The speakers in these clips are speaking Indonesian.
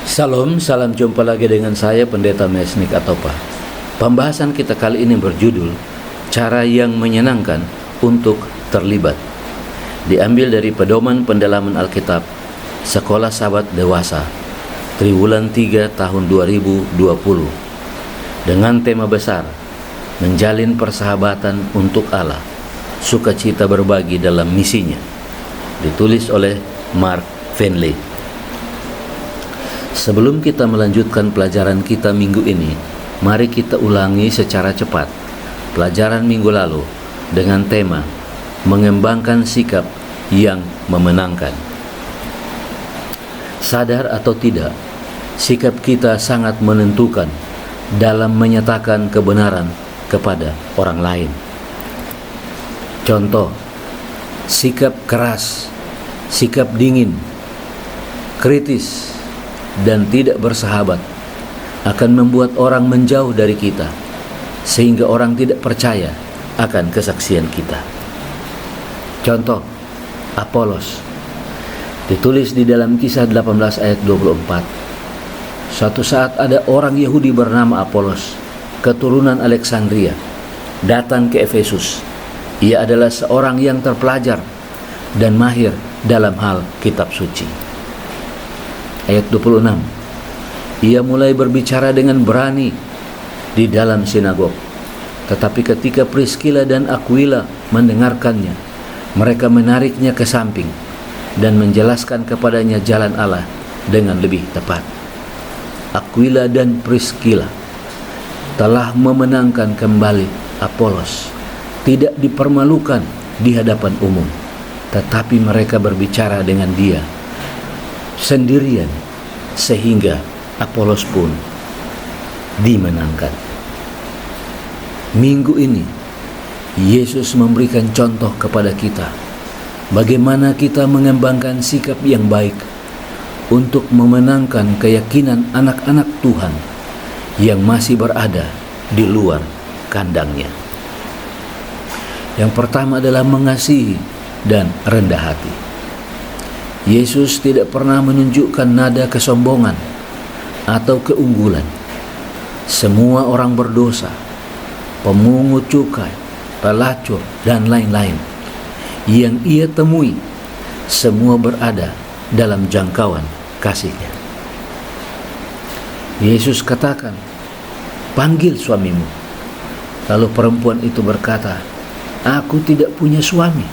Salam, salam jumpa lagi dengan saya Pendeta Mesnik Atopa. Pembahasan kita kali ini berjudul Cara yang Menyenangkan untuk Terlibat. Diambil dari Pedoman Pendalaman Alkitab Sekolah Sahabat Dewasa Triwulan 3 tahun 2020 dengan tema besar Menjalin Persahabatan untuk Allah, Sukacita Berbagi dalam Misinya. Ditulis oleh Mark Finley. Sebelum kita melanjutkan pelajaran kita minggu ini, mari kita ulangi secara cepat pelajaran minggu lalu dengan tema Mengembangkan Sikap yang Memenangkan. Sadar atau tidak, sikap kita sangat menentukan dalam menyatakan kebenaran kepada orang lain. Contoh, sikap keras, sikap dingin, kritis, dan tidak bersahabat akan membuat orang menjauh dari kita, sehingga orang tidak percaya akan kesaksian kita. Contoh, Apolos ditulis di dalam Kisah 18 ayat 24. Suatu saat ada orang Yahudi bernama Apolos, keturunan Alexandria, datang ke Efesus. Ia adalah seorang yang terpelajar dan mahir dalam hal kitab suci. Ayat 26. Ia mulai berbicara dengan berani di dalam sinagog. Tetapi ketika Priskila dan Aquila mendengarkannya, mereka menariknya ke samping dan menjelaskan kepadanya jalan Allah dengan lebih tepat. Aquila dan Priskila telah memenangkan kembali Apolos, tidak dipermalukan di hadapan umum, tetapi mereka berbicara dengan dia sendirian, sehingga Apolos pun dimenangkan. Minggu ini Yesus memberikan contoh kepada kita bagaimana kita mengembangkan sikap yang baik untuk memenangkan keyakinan anak-anak Tuhan yang masih berada di luar kandangnya. Yang pertama adalah mengasihi dan rendah hati. Yesus tidak pernah menunjukkan nada kesombongan atau keunggulan. Semua orang berdosa, pemungut cukai, pelacur, dan lain-lain yang ia temui, semua berada dalam jangkauan kasih-Nya. Yesus katakan, "Panggil suamimu." Lalu perempuan itu berkata, "Aku tidak punya suami."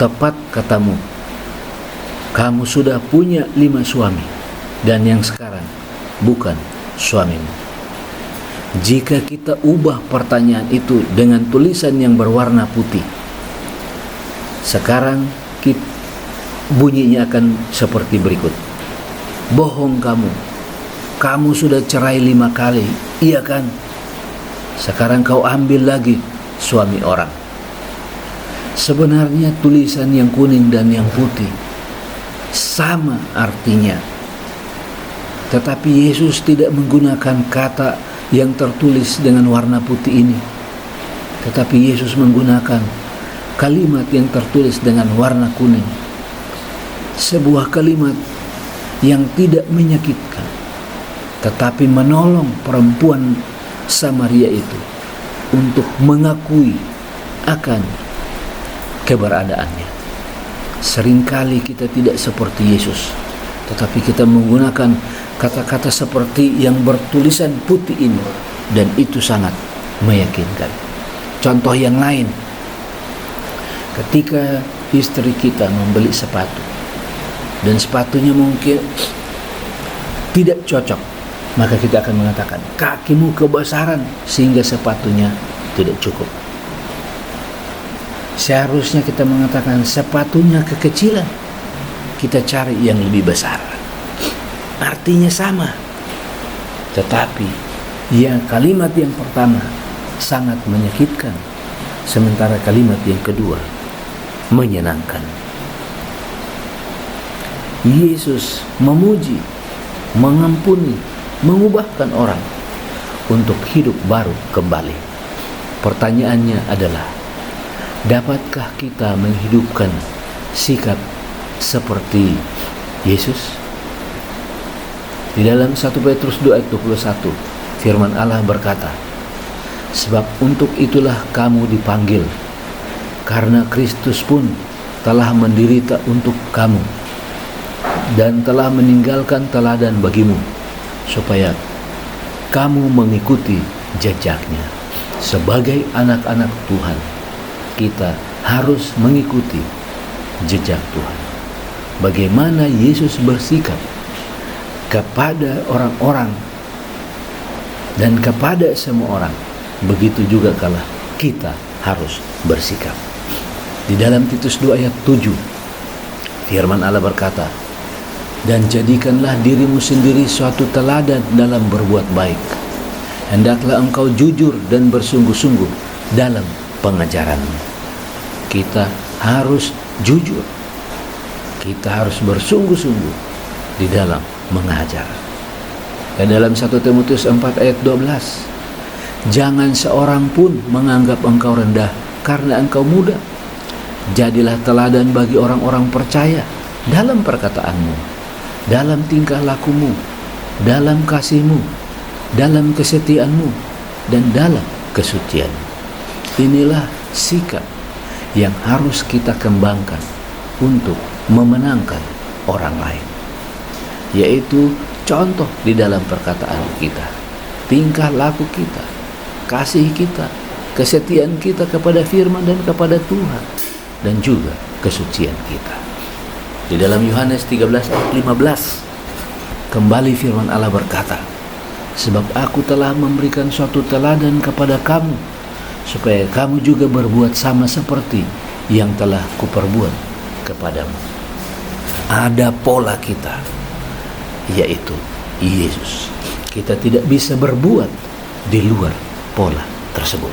"Tepat katamu, kamu sudah punya 5 suami, dan yang sekarang bukan suamimu." Jika kita ubah pertanyaan itu dengan tulisan yang berwarna putih, sekarang bunyinya akan seperti berikut. "Bohong kamu, kamu sudah cerai 5 kali, iya kan? Sekarang kau ambil lagi suami orang." Sebenarnya tulisan yang kuning dan yang putih sama artinya, tetapi Yesus tidak menggunakan kata yang tertulis dengan warna putih ini, tetapi Yesus menggunakan kalimat yang tertulis dengan warna kuning, sebuah kalimat yang tidak menyakitkan, tetapi menolong perempuan Samaria itu untuk mengakui akan keberadaannya. Seringkali kita tidak seperti Yesus, tetapi kita menggunakan kata-kata seperti yang bertulisan putih ini, dan itu sangat meyakinkan. Contoh yang lain, ketika istri kita membeli sepatu dan sepatunya mungkin tidak cocok, maka kita akan mengatakan, "Kakimu kebesaran sehingga sepatunya tidak cukup." Seharusnya kita mengatakan, "Sepatunya kekecilan, kita cari yang lebih besar." Artinya sama, tetapi kalimat yang pertama sangat menyakitkan, sementara kalimat yang kedua menyenangkan. Yesus memuji, mengampuni, mengubahkan orang untuk hidup baru kembali. Pertanyaannya adalah, dapatkah kita menghidupkan sikap seperti Yesus? Di dalam 1 Petrus 2 ayat 21, firman Allah berkata, sebab untuk itulah kamu dipanggil, karena Kristus pun telah menderita untuk kamu dan telah meninggalkan teladan bagimu, supaya kamu mengikuti jejaknya. Sebagai anak-anak Tuhan, kita harus mengikuti jejak Tuhan. Bagaimana Yesus bersikap kepada orang-orang dan kepada semua orang, begitu juga kala kita harus bersikap. Di dalam Titus 2 ayat 7, firman Allah berkata, dan jadikanlah dirimu sendiri suatu teladan dalam berbuat baik. Hendaklah engkau jujur dan bersungguh-sungguh dalam pengajaranmu. Kita harus jujur. Kita harus bersungguh-sungguh di dalam mengajar. Dan dalam 1 Timotius 4 ayat 12, jangan seorang pun menganggap engkau rendah karena engkau muda. Jadilah teladan bagi orang-orang percaya dalam perkataanmu, dalam tingkah lakumu, dalam kasihmu, dalam kesetiaanmu, dan dalam kesucian. Inilah sikap yang harus kita kembangkan untuk memenangkan orang lain, yaitu contoh di dalam perkataan kita, tingkah laku kita, kasih kita, kesetiaan kita kepada firman dan kepada Tuhan, dan juga kesucian kita. Di dalam Yohanes 13 ayat 15, kembali firman Allah berkata, sebab aku telah memberikan suatu teladan kepada kamu, supaya kamu juga berbuat sama seperti yang telah kuperbuat kepadamu. Ada pola kita, yaitu Yesus. Kita tidak bisa berbuat di luar pola tersebut.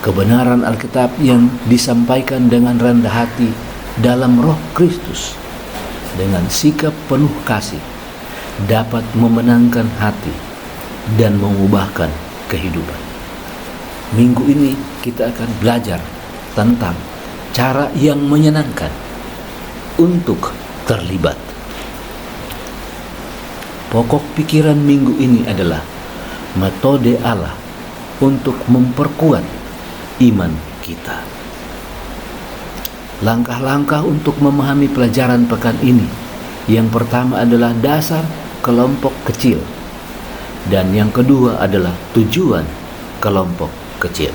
Kebenaran Alkitab yang disampaikan dengan rendah hati dalam Roh Kristus, dengan sikap penuh kasih, dapat memenangkan hati dan mengubahkan kehidupan. Minggu ini kita akan belajar tentang cara yang menyenangkan untuk terlibat. Pokok pikiran minggu ini adalah metode Allah untuk memperkuat iman kita. Langkah-langkah untuk memahami pelajaran pekan ini, yang pertama adalah dasar kelompok kecil, dan yang kedua adalah tujuan kelompok kecil.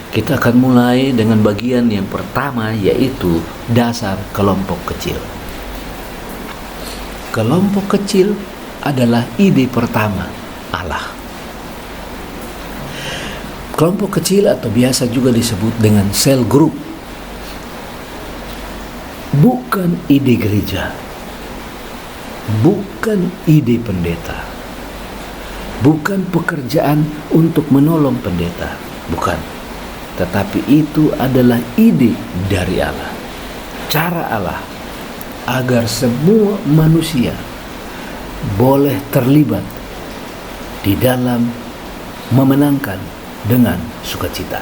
Kita akan mulai dengan bagian yang pertama, yaitu dasar kelompok kecil. Kelompok kecil adalah ide pertama Allah. Kelompok kecil atau biasa juga disebut dengan sel group bukan ide gereja, bukan ide pendeta, bukan pekerjaan untuk menolong pendeta, bukan. Tetapi itu adalah ide dari Allah, cara Allah agar semua manusia boleh terlibat di dalam memenangkan dengan sukacita.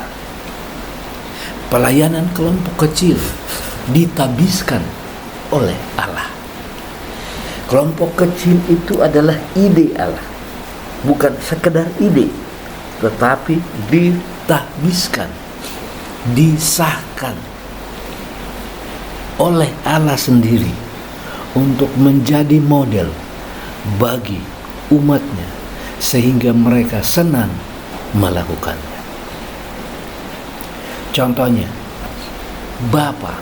Pelayanan kelompok kecil ditabiskan oleh Allah. Kelompok kecil itu adalah ide Allah, bukan sekedar ide, tetapi ditabiskan, disahkan oleh Allah sendiri untuk menjadi model bagi umatnya, sehingga mereka senang melakukannya. Contohnya, Bapa,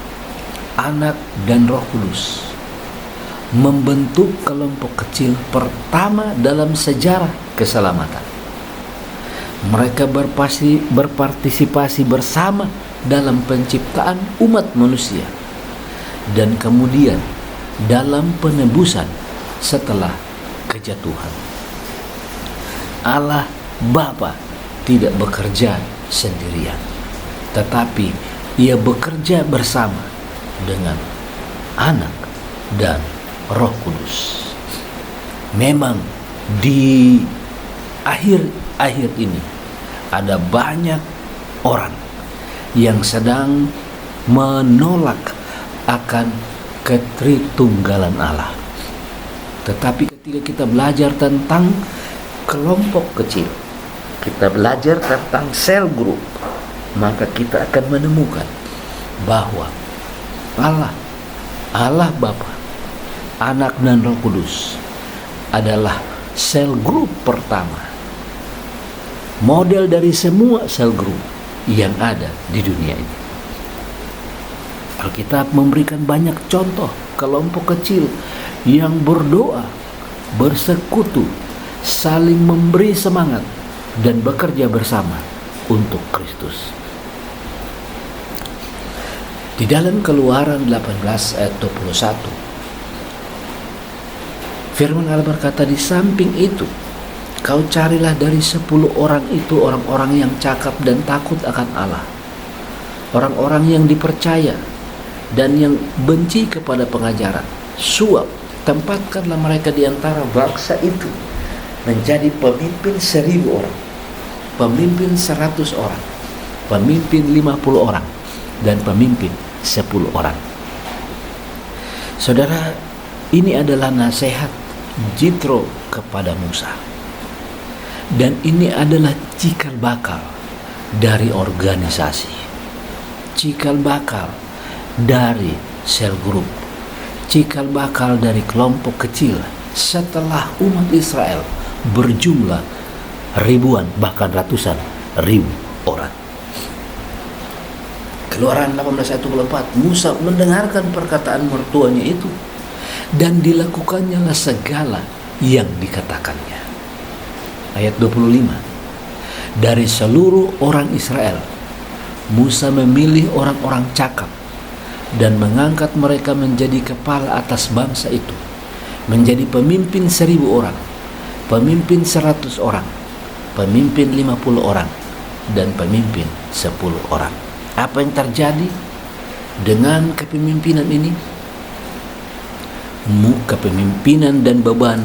Anak, dan Roh Kudus membentuk kelompok kecil pertama dalam sejarah keselamatan. Mereka berpartisipasi bersama dalam penciptaan umat manusia, dan kemudian dalam penebusan setelah kejatuhan. Allah Bapa tidak bekerja sendirian, tetapi Ia bekerja bersama dengan Anak dan Roh Kudus. Memang di akhir-akhir ini ada banyak orang yang sedang menolak akan ketritunggalan Allah. Tetapi ketika kita belajar tentang kelompok kecil, kita belajar tentang sel group, maka kita akan menemukan bahwa Allah Bapa, Anak dan Roh Kudus adalah sel group pertama, model dari semua sel group yang ada di dunia ini. Alkitab memberikan banyak contoh kelompok kecil yang berdoa, bersekutu, saling memberi semangat, dan bekerja bersama untuk Kristus. Di dalam Keluaran 18 ayat 21, firman Allah berkata, di samping itu, kau carilah dari 10 orang itu orang-orang yang cakap dan takut akan Allah, orang-orang yang dipercaya dan yang benci kepada pengajaran suap. Tempatkanlah mereka di antara bangsa itu menjadi pemimpin 1000 orang, pemimpin 100 orang, pemimpin 50 orang, dan pemimpin 10 orang. Saudara, ini adalah nasihat Jitro kepada Musa. Dan ini adalah cikal bakal dari organisasi, cikal bakal dari sel grup, cikal bakal dari kelompok kecil setelah umat Israel berjumlah ribuan bahkan ratusan ribu orang. Keluaran 18 ayat 24, Musa mendengarkan perkataan mertuanya itu dan dilakukannya segala yang dikatakannya. Ayat 25, dari seluruh orang Israel Musa memilih orang-orang cakap dan mengangkat mereka menjadi kepala atas bangsa itu, menjadi pemimpin 1000 orang, pemimpin 100 orang, pemimpin 50 orang, dan pemimpin 10 orang. Apa yang terjadi dengan kepemimpinan ini? Kepemimpinan dan beban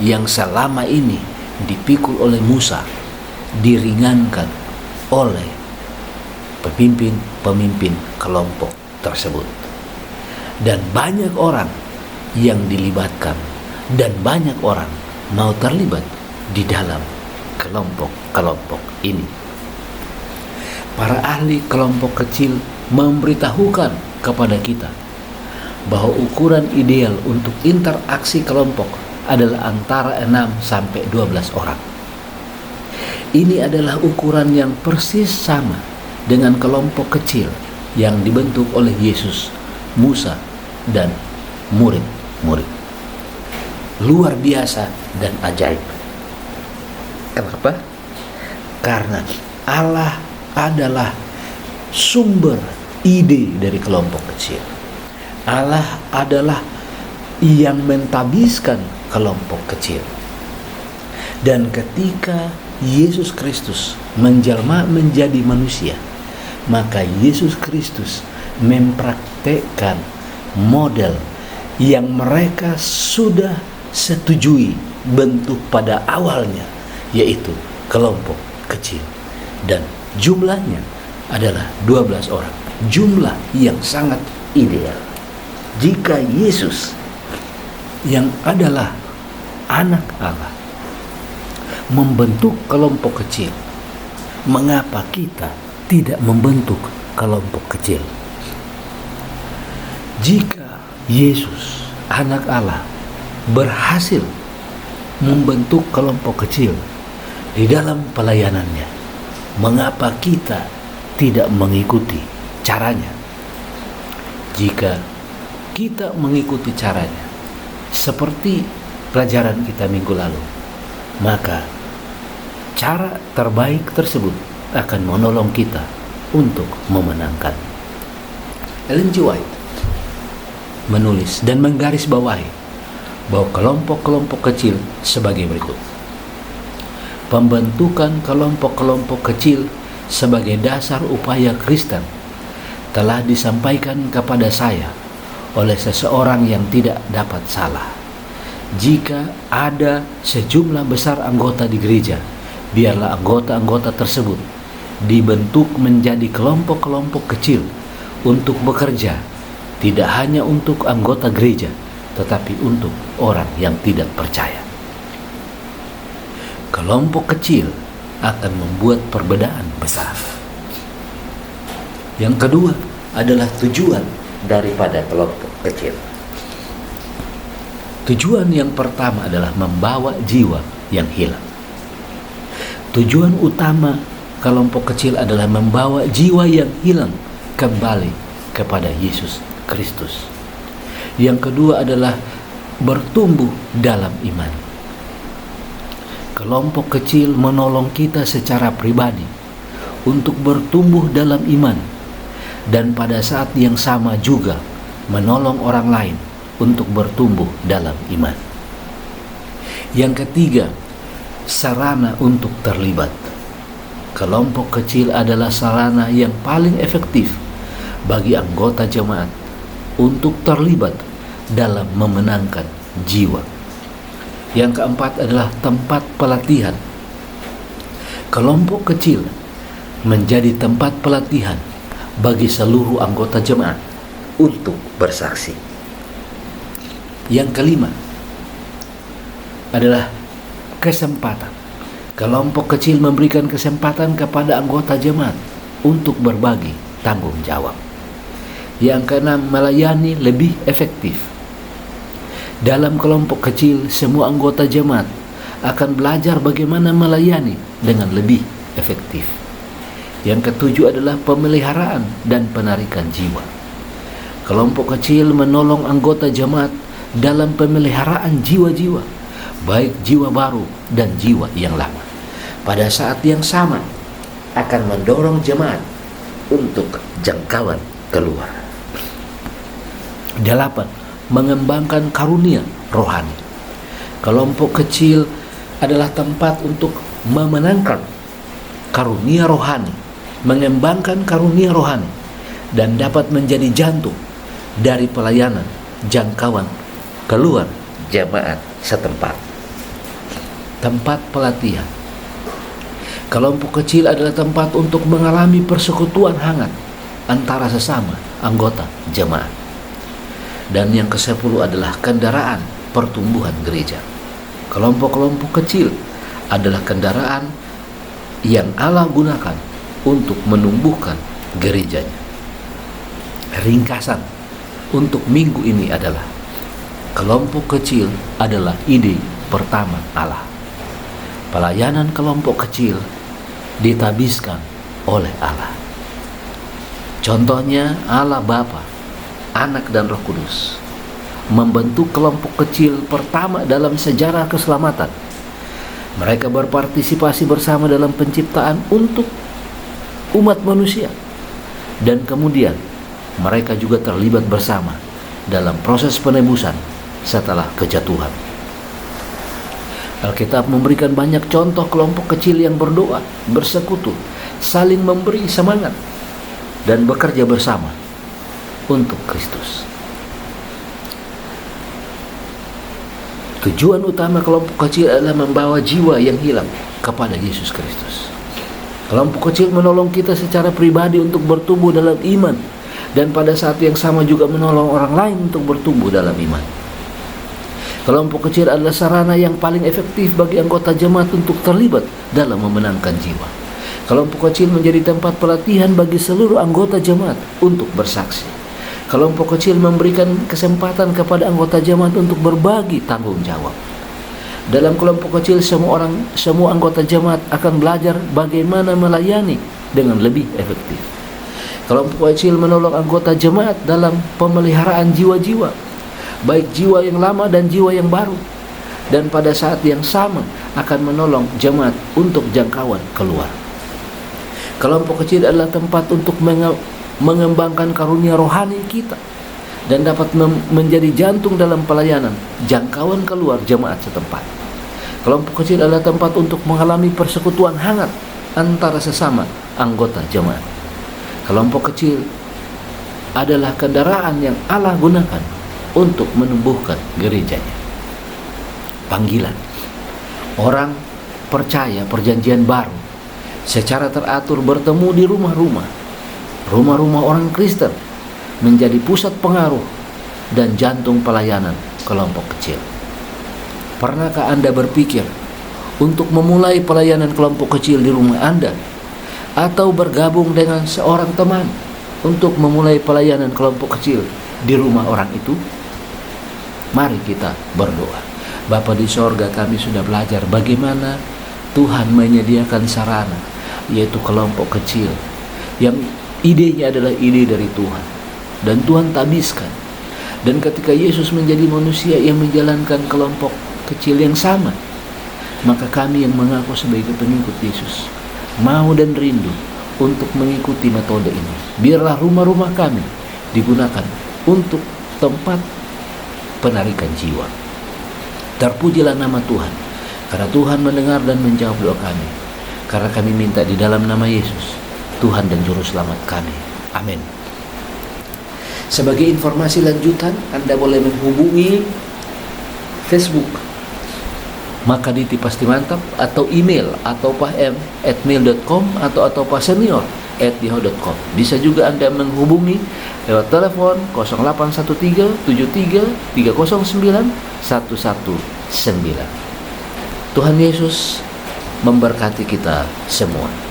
yang selama ini dipikul oleh Musa diringankan oleh pemimpin kelompok tersebut, dan banyak orang yang dilibatkan dan banyak orang mau terlibat di dalam kelompok ini. Para ahli kelompok kecil memberitahukan kepada kita bahwa ukuran ideal untuk interaksi kelompok adalah antara 6 sampai 12 orang. Ini adalah ukuran yang persis sama dengan kelompok kecil yang dibentuk oleh Yesus, Musa, dan murid-murid. Luar biasa dan ajaib. Kenapa? Karena Allah adalah sumber ide dari kelompok kecil. Allah adalah yang mentabiskan kelompok kecil. Dan ketika Yesus Kristus menjelma menjadi manusia, maka Yesus Kristus mempraktekkan model yang mereka sudah setujui bentuk pada awalnya, yaitu kelompok kecil, dan jumlahnya adalah 12 orang, jumlah yang sangat ideal. Jika Yesus yang adalah anak Allah membentuk kelompok kecil, mengapa kita tidak membentuk kelompok kecil? Jika Yesus anak Allah berhasil membentuk kelompok kecil di dalam pelayanannya, mengapa kita tidak mengikuti caranya? Jika kita mengikuti caranya seperti pelajaran kita minggu lalu, maka cara terbaik tersebut akan menolong kita untuk memenangkan. Ellen G. White menulis dan menggarisbawahi bahwa kelompok-kelompok kecil sebagai berikut. Pembentukan kelompok-kelompok kecil sebagai dasar upaya Kristen telah disampaikan kepada saya oleh seseorang yang tidak dapat salah. Jika ada sejumlah besar anggota di gereja, biarlah anggota-anggota tersebut dibentuk menjadi kelompok-kelompok kecil untuk bekerja, tidak hanya untuk anggota gereja, tetapi untuk orang yang tidak percaya. Kelompok kecil akan membuat perbedaan besar. Yang kedua adalah tujuan daripada kelompok kecil. Tujuan yang pertama adalah membawa jiwa yang hilang. Tujuan utama kelompok kecil adalah membawa jiwa yang hilang kembali kepada Yesus Kristus. Yang kedua adalah bertumbuh dalam iman. Kelompok kecil menolong kita secara pribadi untuk bertumbuh dalam iman, dan pada saat yang sama juga menolong orang lain untuk bertumbuh dalam iman. Yang ketiga, sarana untuk terlibat. Kelompok kecil adalah sarana yang paling efektif bagi anggota jemaat untuk terlibat dalam memenangkan jiwa. Yang keempat adalah tempat pelatihan. Kelompok kecil menjadi tempat pelatihan bagi seluruh anggota jemaat untuk bersaksi. Yang kelima adalah kesempatan. Kelompok kecil memberikan kesempatan kepada anggota jemaat untuk berbagi tanggung jawab. Yang keenam, melayani lebih efektif. Dalam kelompok kecil, semua anggota jemaat akan belajar bagaimana melayani dengan lebih efektif. Yang ketujuh adalah pemeliharaan dan penarikan jiwa. Kelompok kecil menolong anggota jemaat dalam pemeliharaan jiwa-jiwa, baik jiwa baru dan jiwa yang lama. Pada saat yang sama akan mendorong jemaat untuk jangkauan keluar. 8. Mengembangkan karunia rohani. Kelompok kecil adalah tempat untuk memenangkan karunia rohani, mengembangkan karunia rohani, dan dapat menjadi jantung dari pelayanan jangkauan keluar jemaat setempat. Tempat pelatihan. Kelompok kecil adalah tempat untuk mengalami persekutuan hangat antara sesama anggota jemaat. Dan yang ke-10 adalah kendaraan pertumbuhan gereja. Kelompok-kelompok kecil adalah kendaraan yang Allah gunakan untuk menumbuhkan gerejanya. Ringkasan untuk minggu ini adalah kelompok kecil adalah ide pertama Allah. Pelayanan kelompok kecil ditabiskan oleh Allah. Contohnya Allah Bapa, Anak dan Roh Kudus membentuk kelompok kecil pertama dalam sejarah keselamatan. Mereka berpartisipasi bersama dalam penciptaan untuk umat manusia, dan kemudian mereka juga terlibat bersama dalam proses penebusan setelah kejatuhan. Alkitab memberikan banyak contoh kelompok kecil yang berdoa, bersekutu, saling memberi semangat, dan bekerja bersama untuk Kristus. Tujuan utama kelompok kecil adalah membawa jiwa yang hilang kepada Yesus Kristus. Kelompok kecil menolong kita secara pribadi untuk bertumbuh dalam iman, dan pada saat yang sama juga menolong orang lain untuk bertumbuh dalam iman. Kelompok kecil adalah sarana yang paling efektif bagi anggota jemaat untuk terlibat dalam memenangkan jiwa. Kelompok kecil menjadi tempat pelatihan bagi seluruh anggota jemaat untuk bersaksi. Kelompok kecil memberikan kesempatan kepada anggota jemaat untuk berbagi tanggung jawab. Dalam kelompok kecil semua anggota jemaat akan belajar bagaimana melayani dengan lebih efektif. Kelompok kecil menolong anggota jemaat dalam pemeliharaan jiwa-jiwa, baik jiwa yang lama dan jiwa yang baru, dan pada saat yang sama akan menolong jemaat untuk jangkauan keluar. Kelompok kecil adalah tempat untuk mengembangkan karunia rohani kita dan dapat menjadi jantung dalam pelayanan jangkauan keluar jemaat setempat. Kelompok kecil adalah tempat untuk mengalami persekutuan hangat antara sesama anggota jemaat. Kelompok kecil adalah kendaraan yang Allah gunakan untuk menumbuhkan gerejanya. Panggilan. Orang percaya perjanjian baru secara teratur bertemu di rumah-rumah orang Kristen, menjadi pusat pengaruh dan jantung pelayanan kelompok kecil. Pernahkah Anda berpikir untuk memulai pelayanan kelompok kecil di rumah Anda, atau bergabung dengan seorang teman untuk memulai pelayanan kelompok kecil di rumah orang itu? Mari kita berdoa. Bapa di sorga, kami sudah belajar bagaimana Tuhan menyediakan sarana, yaitu kelompok kecil yang idenya adalah ide dari Tuhan, dan Tuhan tabiskan. Dan ketika Yesus menjadi manusia yang menjalankan kelompok kecil yang sama, maka kami yang mengaku sebagai pengikut Yesus mau dan rindu untuk mengikuti metode ini. Biarlah rumah-rumah kami digunakan untuk tempat penarikan jiwa. Terpujilah nama Tuhan, karena Tuhan mendengar dan menjawab doa kami. Karena kami minta di dalam nama Yesus, Tuhan dan Juru Selamat kami. Amin. Sebagai informasi lanjutan, Anda boleh menghubungi Facebook Makaditi Pasti Mantap, atau email atopahM@mail.com atau pasenior@yahoo.com. Bisa juga Anda menghubungi lewat telepon 0813 73 309 119. Tuhan Yesus memberkati kita semua.